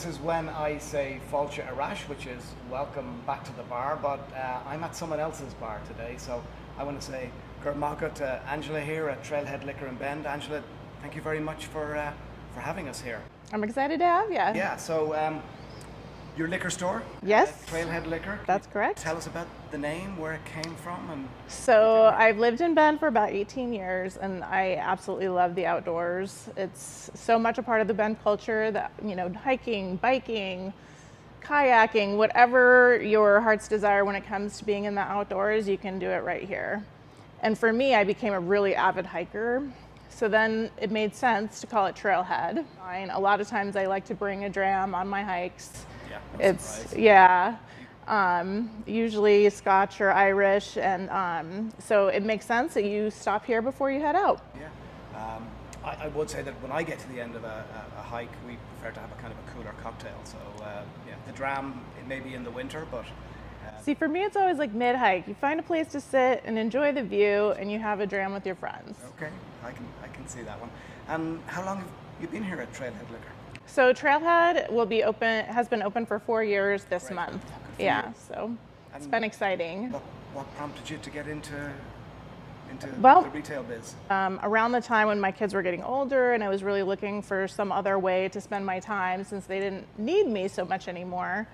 this is when I say Fáilte Arash, which is welcome back to the bar, but I'm at someone else's bar today, so I want to say Gur Maga to Angela here at Trailhead Liquor in Bend. Angela, thank you very much for having us here. I'm excited to have you. Yeah, so your liquor store? Yes. Trailhead Liquor? That's correct. Tell us about the name, where it came from. And So I've lived in Bend for about 18 years and I absolutely love the outdoors. It's so much a part of the Bend culture that, hiking, biking, kayaking, whatever your heart's desire when it comes to being in the outdoors, you can do it right here. And for me, I became a really avid hiker. So then it made sense to call it Trailhead. A lot of times I like to bring a dram on my hikes. Yeah, usually Scotch or Irish, and so it makes sense that you stop here before you head out. Yeah, I would say that when I get to the end of a hike, we prefer to have a kind of a cooler cocktail. So yeah, the dram, it may be in the winter, but See, for me, it's always like mid-hike. You find a place to sit and enjoy the view, and you have a dram with your friends. Okay, I can see that one. And how long have you been here at Trailhead Liquor? So Trailhead will be open, has been open for 4 years this Great. month. Good for Yeah, you. so it's And been exciting. What prompted you to get into Well, the retail biz? Around the time when my kids were getting older and I was really looking for some other way to spend my time since they didn't need me so much anymore,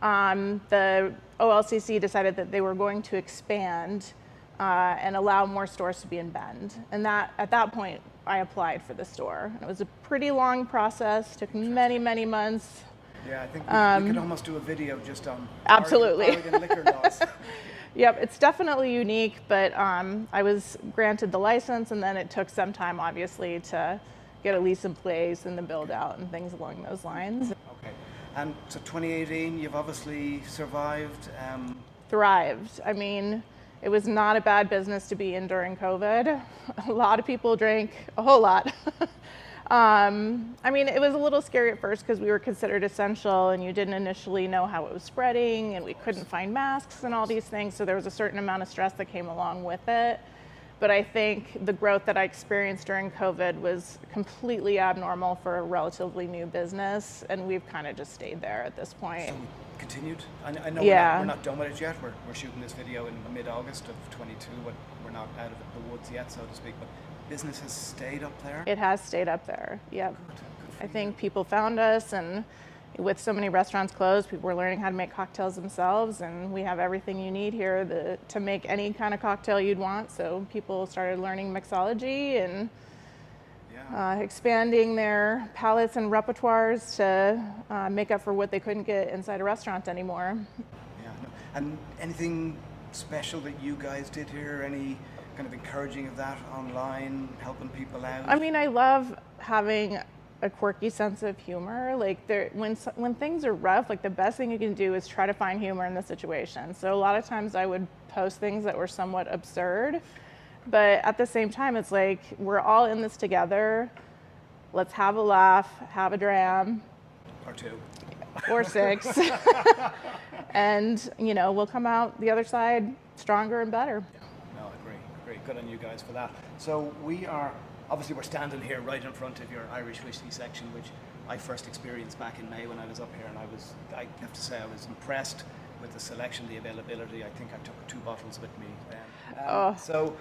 the OLCC decided that they were going to expand and allow more stores to be in Bend. And at that point, I applied for the store. It was a pretty long process, took many, many months. Yeah, I think we could almost do a video just on Absolutely. Oregon liquor laws. Yep, it's definitely unique, but I was granted the license, and then it took some time, obviously, to get a lease in place and the build out and things along those lines. Okay, and so 2018, you've obviously survived. Thrived. I mean, it was not a bad business to be in during COVID. A lot of people drank a whole lot. I mean, it was a little scary at first because we were considered essential and you didn't initially know how it was spreading and we couldn't find masks and all these things. So there was a certain amount of stress that came along with it. But I think the growth that I experienced during COVID was completely abnormal for a relatively new business. And we've kind of just stayed there at this point. So continued. I know Yeah. we're not done with it yet. We're shooting this video in mid-August of 22, but we're not out of the woods yet, so to speak. But business has stayed up there. It has stayed up there. Yep. Good for I you. think people found us, and with so many restaurants closed, people were learning how to make cocktails themselves, and we have everything you need here to make any kind of cocktail you'd want. So people started learning mixology and Yeah. expanding their palettes and repertoires to make up for what they couldn't get inside a restaurant anymore. Yeah. No. And anything special that you guys did here? Any kind of encouraging of that online, helping people out? I mean, I love having a quirky sense of humor. Like when things are rough, like the best thing you can do is try to find humor in the situation. So a lot of times I would post things that were somewhat absurd, but at the same time, it's like we're all in this together. Let's have a laugh, have a dram, Or two. or 6, and we'll come out the other side stronger and better. No, agree. Good on you guys for that. So we're standing here right in front of your Irish whiskey section, which I first experienced back in May when I was up here, and I have to say I was impressed with the selection, the availability. I think I took 2 bottles with me then. So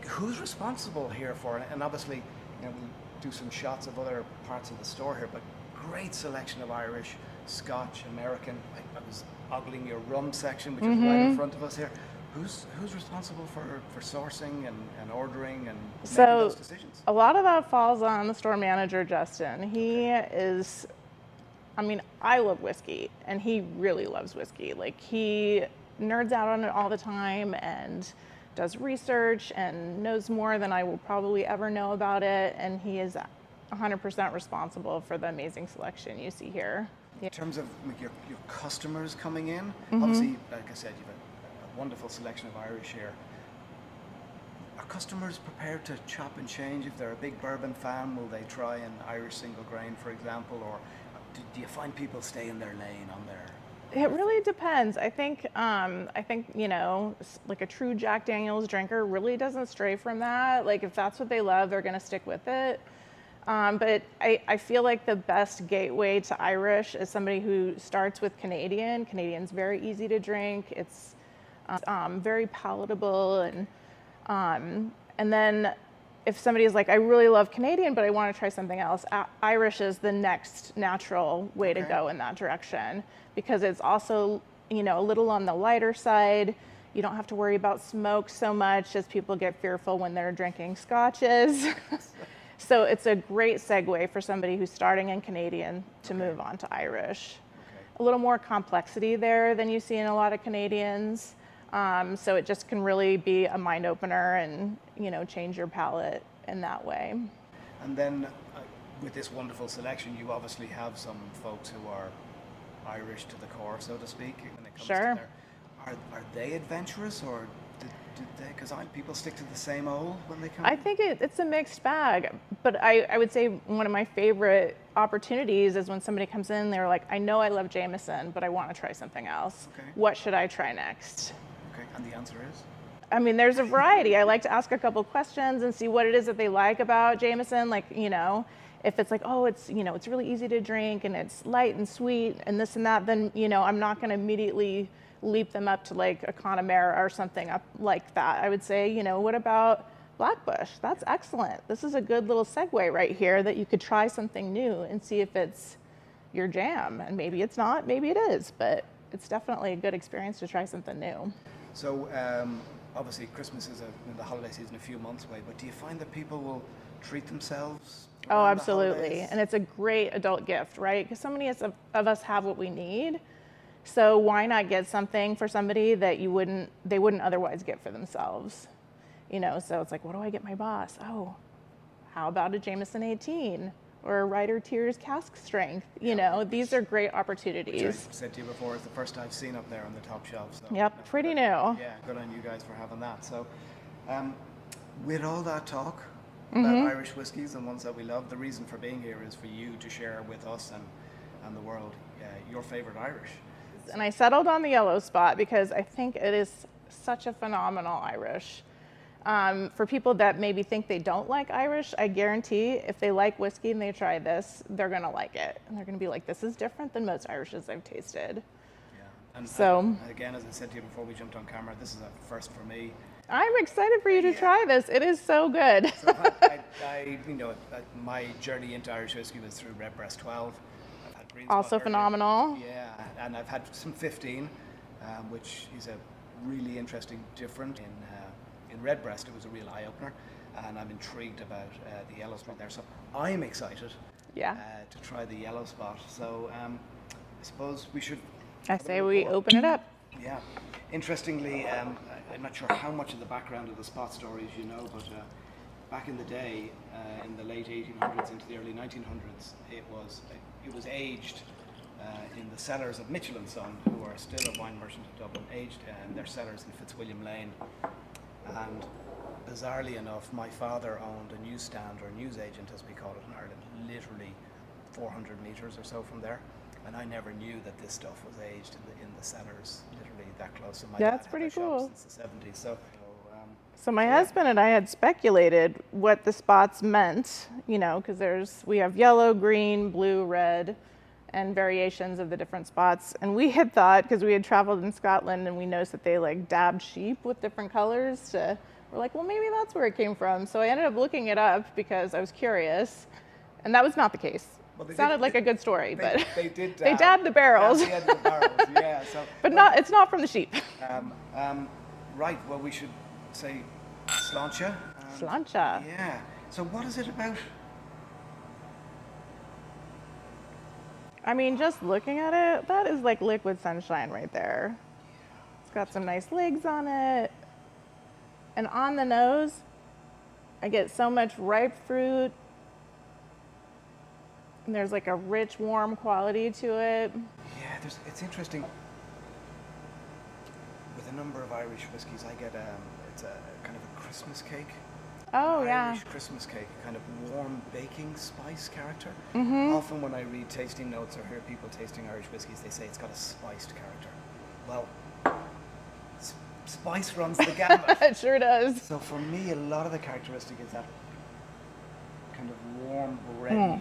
who's responsible here for it? And obviously, we'll do some shots of other parts of the store here, but great selection of Irish, Scotch, American. I was ogling your rum section, which is right in front of us here. Who's responsible for sourcing and ordering and making those decisions? A lot of that falls on the store manager, Justin. He is, I love whiskey, and he really loves whiskey. Like, he nerds out on it all the time and does research and knows more than I will probably ever know about it, and he is 100% responsible for the amazing selection you see here. In terms of your customers coming in, obviously, like I said, you've a wonderful selection of Irish here. Are customers prepared to chop and change? If they're a big bourbon fan, will they try an Irish single grain, for example, or do you find people stay in their lane on their? It really depends. I think like a true Jack Daniel's drinker really doesn't stray from that. Like, if that's what they love, they're going to stick with it. But I feel like the best gateway to Irish is somebody who starts with Canadian. Canadian's very easy to drink. It's very palatable, and then if somebody is like, I really love Canadian, but I want to try something else, Irish is the next natural way to go in that direction, because it's also, you know, a little on the lighter side. You don't have to worry about smoke so much as people get fearful when they're drinking scotches. So it's a great segue for somebody who's starting in Canadian to move on to Irish. A little more complexity there than you see in a lot of Canadians. So it just can really be a mind opener and, you know, change your palate in that way. And then with this wonderful selection, you obviously have some folks who are Irish to the core, so to speak, when it comes to their, are they adventurous, or did they, because people stick to the same old when they come I in? think it's a mixed bag, but I would say one of my favorite opportunities is when somebody comes in, they're like, I know I love Jameson, but I want to try something else. Okay. What should I try next? Okay, and the answer is? I mean, there's a variety. I like to ask a couple questions and see what it is that they like about Jameson. Like, you know, if it's like, oh, it's, you know, it's really easy to drink and it's light and sweet and this and that, then, you know, I'm not going to immediately leap them up to like a Connemara or something up like that. I would say, you know, what about Blackbush? That's excellent. This is a good little segue right here that you could try something new and see if it's your jam. And maybe it's not, maybe it is, but it's definitely a good experience to try something new. So obviously Christmas is the holiday season a few months away, but do you find that people will treat themselves? Oh, around the absolutely. holidays? And it's a great adult gift, right? Because so many of us have what we need. So why not get something for somebody that they wouldn't otherwise get for themselves? You know, so it's like, what do I get my boss? Oh, how about a Jameson 18 or a Ryder Tears cask strength? You know, these are great opportunities. Which I said to you before, is the first I've seen up there on the top shelf. So, Yep, pretty new. Yeah, good on you guys for having that. So with all that talk about Irish whiskies and ones that we love, the reason for being here is for you to share with us and the world your favorite Irish. And I settled on the Yellow Spot because I think it is such a phenomenal Irish. For people that maybe think they don't like Irish, I guarantee if they like whiskey and they try this, they're going to like it. And they're going to be like, this is different than most Irishes I've tasted. Yeah. And So, again, as I said to you before we jumped on camera, this is a first for me. I'm excited for you to try this. It is so good. So you know, my journey into Irish whiskey was through Redbreast 12. I've had Green Also Spot earlier. phenomenal. Yeah, and I've had some 15, which is a really interesting different. In Redbreast, it was a real eye opener, and I'm intrigued about the Yellow Spot there. So I'm excited to try the Yellow Spot. So I suppose we should. I say we open it up. Yeah. Interestingly, I'm not sure how much of the background of the Spot stories you know, but back in the day, in the late 1800s into the early 1900s, it was aged in the cellars of Mitchell & Son, who are still a wine merchant in Dublin, aged in their cellars in Fitzwilliam Lane. And bizarrely enough, my father owned a newsstand, or newsagent as we call it in Ireland, literally 400 metres or so from there. And I never knew that this stuff was aged in the cellars, literally that close. So my dad That's had pretty the shop cool. since the 70s. So my husband and I had speculated what the spots meant, you know, because we have yellow, green, blue, red, and variations of the different spots. And we had thought, because we had traveled in Scotland and we noticed that they like dabbed sheep with different colors, we're like, well, maybe that's where it came from. So I ended up looking it up because I was curious, and that was not the case. Well, it sounded like a good story, but they did. they dabbed the barrels. Dabbed the barrels, yeah. So, but it's not from the sheep. Right. Well, we should say sláinte. Sláinte. Yeah. So what is it about? I mean, just looking at it, that is like liquid sunshine right there. It's got some nice legs on it. And on the nose, I get so much ripe fruit. And there's like a rich, warm quality to it. Yeah, it's interesting. With a number of Irish whiskies, I get it's a kind of a Christmas cake. Oh, yeah. Irish Christmas cake, kind of warm baking spice character. Mm-hmm. Often when I read tasting notes or hear people tasting Irish whiskies, they say it's got a spiced character. Well, spice runs the gamut. It sure does. So for me, a lot of the characteristic is that kind of warm, bready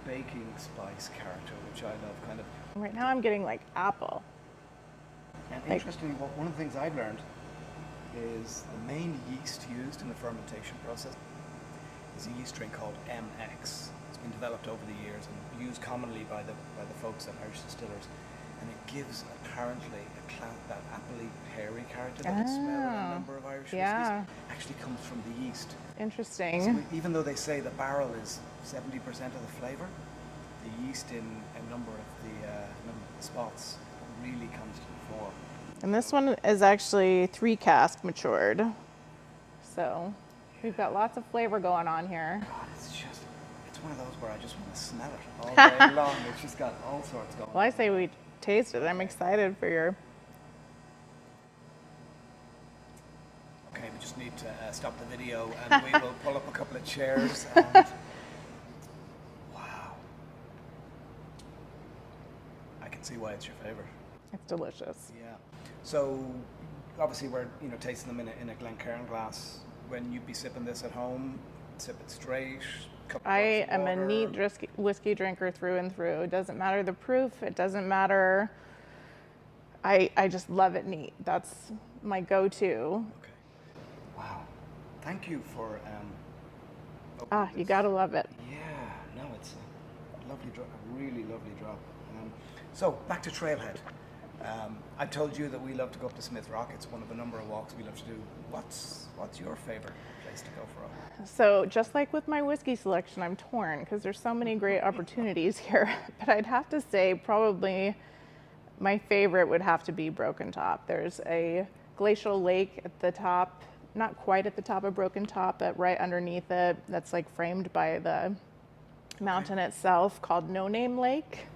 baking spice character, which I love. Kind of. Right now I'm getting like apple. And interestingly, one of the things I've learned is the main yeast used in the fermentation process is a yeast strain called MX. It's been developed over the years and used commonly by the folks at Irish distillers, and it gives apparently that appley peary character that you smell in a number of Irish whiskies actually comes from the yeast. Interesting. So even though they say the barrel is 70% of the flavour, the yeast in a number of the spots really comes to the fore. And this one is actually 3 cask matured. So we've got lots of flavor going on here. God, it's one of those where I just want to smell it all day long. It's just got all sorts going on. Well, I say we taste it. I'm excited for your... Okay, we just need to stop the video and we will pull up a couple of chairs and... Wow. I can see why it's your favourite. It's delicious. Yeah. So obviously we're tasting them in a Glencairn glass. When you'd be sipping this at home, sip it straight. I am a neat whiskey drinker through and through. It doesn't matter the proof. It doesn't matter. I just love it neat. That's my go-to. Okay. Wow. Thank you for. You gotta love it. Yeah. No, it's a lovely drop. A really lovely drop. So back to Trailhead. I told you that we love to go up to Smith Rock. It's one of a number of walks we love to do. What's your favorite place to go for a walk? So just like with my whiskey selection, I'm torn because there's so many great opportunities here. But I'd have to say probably my favorite would have to be Broken Top. There's a glacial lake at the top, not quite at the top of Broken Top, but right underneath it, that's like framed by the mountain itself, called No Name Lake.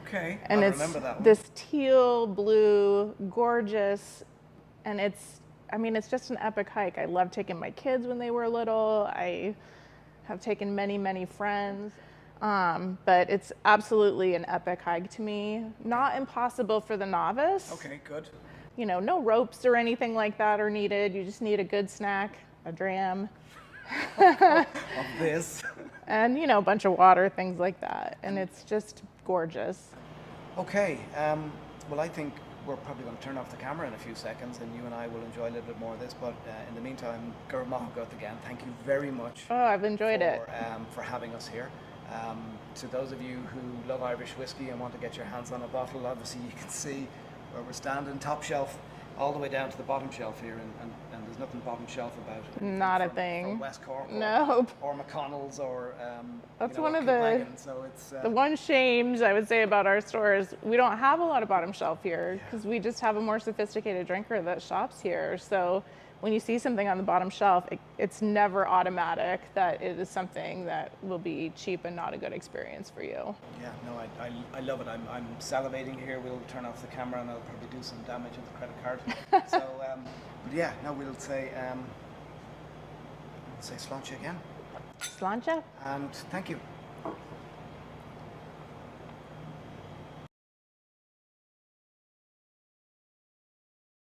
Okay, and I it's remember that one. This teal blue, gorgeous, and it's just an epic hike. I love taking my kids when they were little. I have taken many, many friends, but it's absolutely an epic hike to me. Not impossible for the novice. Okay, good. No ropes or anything like that are needed. You just need a good snack, a dram. Of this. And, a bunch of water, things like that. And it's just gorgeous. Okay, well, I think we're probably going to turn off the camera in a few seconds and you and I will enjoy a little bit more of this. But in the meantime, Gur Mahagat again, thank you very much. Oh, I've enjoyed it. For having us here. To those of you who love Irish whiskey and want to get your hands on a bottle, obviously you can see where we're standing, top shelf, all the way down to the bottom shelf here, and there's nothing bottom shelf about it. Not a thing. From West Cork or McConnell's or that's one of the so it's, the one shames I would say about our store is we don't have a lot of bottom shelf here because we just have a more sophisticated drinker that shops here. So when you see something on the bottom shelf, it's never automatic that it is something that will be cheap and not a good experience for you. Yeah, no, I love it. I'm salivating here. We'll turn off the camera and I'll probably do some damage with the credit card. So, but yeah, no, we'll say sláinte again. Sláinte. And thank you.